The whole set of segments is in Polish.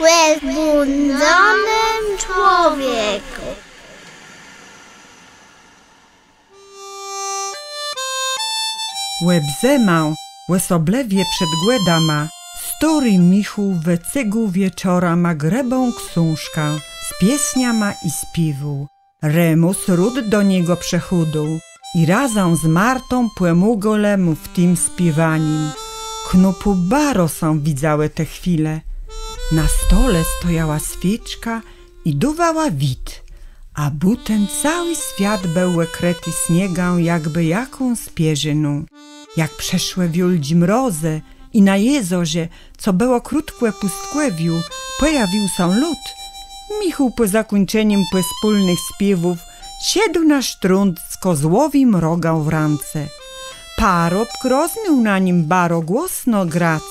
łe zbudzonym człowieku. Łeb zemał, łesoblewie przed głedama, story Michu we cygu wieczora ma grebą ksążkę, z pieśniama i śpiwu. Remus ród do niego przechudą i razem z Martą płemu golemu w tym śpiewanim. Knupu baro są widzały te chwile. Na stole stojała świeczka i duwała wit, a butem cały świat był łekrety śniegą jakby jaką spierzyną. Jak przeszłe wiuldzi mroze i na jezorze, co było krótkłe pustkłewiu, pojawił się lud. Michu po zakończeniem wspólnych śpiewów siedł na sztrund z kozłowim rogał w ręce. Parobk rozmiał na nim baro głośno grac.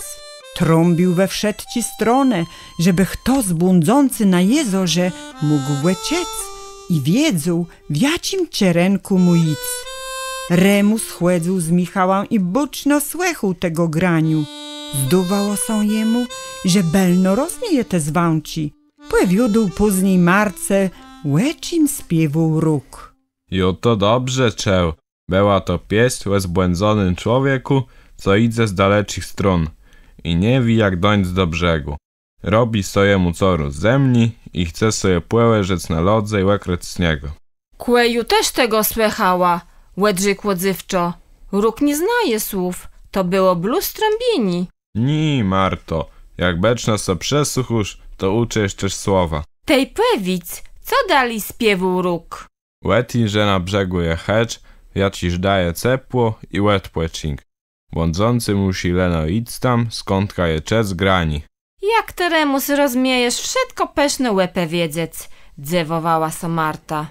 Trąbił we wszedci stronę, żeby kto zbłądzący na jezorze mógł ciec i wiedział, w jacim cierenku mu ic. Remus chłedzał z Michałem i buczno słychał tego graniu. Zduwało się jemu, że belno rozmieje te zwąci. Powiódł później Marce, łeczim śpiewał róg. Jo to dobrze czeł. Była to pieśń o zbłędzonym człowieku, co idzie z dalekich stron i nie wie jak dojść do brzegu. Robi swojemu coru zemni i chce sobie płełeżec na lodze i łekryć z niego. Kłeju też tego słychała, łedrzyk łodzywczo. Róg nie znaje słów, to było bluz trąbieni. Ni, Marto, jak beczno so przesłuchasz, to uczysz też słowa. Tej pewic, co dali śpiewu róg? Łeti, że na brzegu je hecz, ja ciż daje cepło i łet płecink. Błądzący musi leno idź tam, skądka je czec grani. Jak ty, Remus, rozmiejesz wszystko peszne łepę wiedziec, dzewowała so Marta.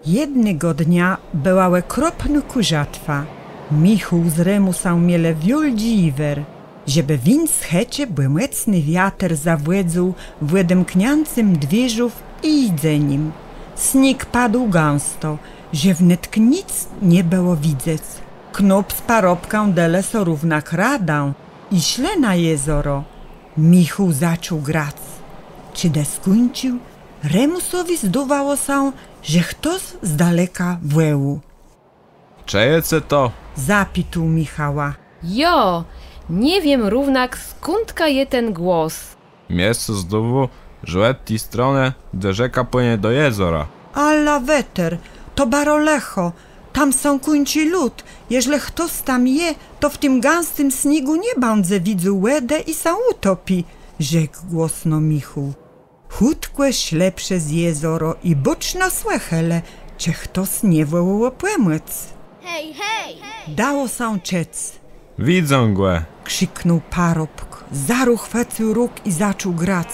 Jednego dnia była łekropna kurzatwa. Michu z Remusem miele wiuldzi iwer, żeby win z hecie błęcny wiatr zawłedzał w łedemkniancym dwieżów i idzeniem. Śnieg padł gęsto, że wnet nic nie było widzec. Knop z parobką dele so równa kradą i śle na jezoro. Michu zaczął grać. Czy de skończył, Remusowi zdawało się, że ktoś z daleka włeł. Czejece to? Zapytał Michała. Jo, nie wiem równak skądka je ten głos. Miejsce zdowu, że łet ti stronę, gdzie rzeka płynie do jezora. Alla weter, to barolecho, tam są kuńczy lud. Jeśli ktoś tam je, to w tym gęstym śniegu nie będzie widział łedę i się utopi, rzekł głośno Michu. Chódkłe śle przez jezoro i boczno słychele, czy ktoś nie wołał płemyc. Hej, hej! Dało się czec. Widzą głę. Krzyknął parobk, zaruchwycił róg i zaczął grać.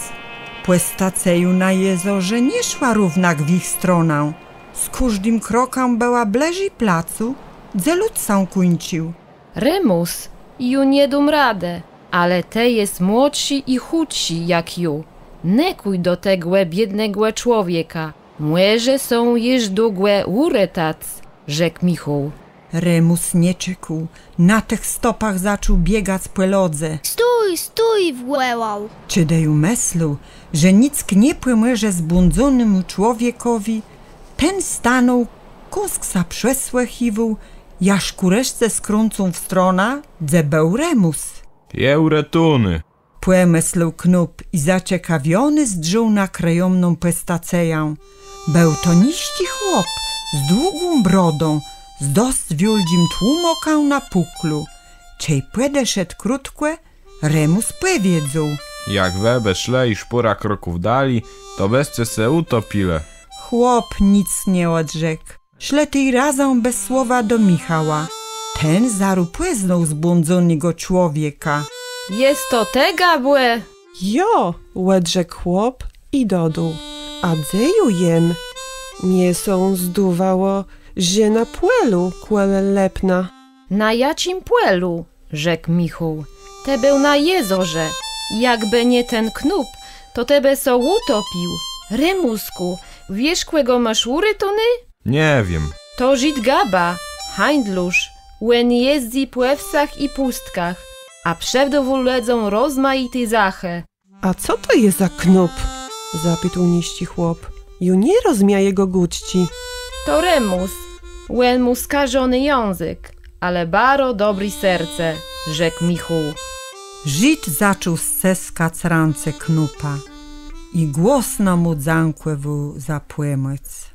Po staceju na jezorze nie szła równak w ich stronę. Z każdym krokiem była bliżej placu, gdzie lud się kończył. Remus, ju nie dum radę, ale te jest młodsi i chudsi jak ju. Nekuj do tego biednego człowieka. Młeże są jeż długłe uretac, rzekł Michu. Remus nie czekał. Na tych stopach zaczął biegać po lodze. Stój, stój, włełał. Czy deju myślał, że nic nie pomoże zbłądzonemu człowiekowi? Ten stanął, kusksa przesłuchiwał, jaż kureszce skrącą w strona, gdzie był Remus. Jeuretuny. Pomyślał Knup i zaciekawiony zdrzył na krajomną pestaceję. Był to niści chłop z długą brodą, z dość wielkim tłumoką na puklu. Czej płede szedł krótkłe, Remus powiedział. Jak webe szle i szpura kroków dali, to bezcie se utopile. Chłop nic nie odrzekł. Szle tej razem bez słowa do Michała. Ten zarupłeznął zbłądzonego człowieka. Jest to te gabłe? Jo, łedrzek chłop i dodał. A dzeju jem. Mięso zduwało, że na płelu kłele lepna. Na jacim płelu, rzekł Michu. Te był na jezorze. Jakby nie ten knup, to tebe so utopił. Remusku, wiesz, kłego masz urytony? Nie wiem. To żyd gaba, hańdlusz, łen jezdzi po wsach i pustkach, a przewdowoledzą rozmaity zache. A co to jest za knup? Zapytał niści chłop. Ju nie rozumie jego gućci. To Remus, łen mu skażony język, ale baro dobry serce, rzekł Michu. Żyd zaczął sseskać ręce knupa i głosno mu zankłewu zapłemyc.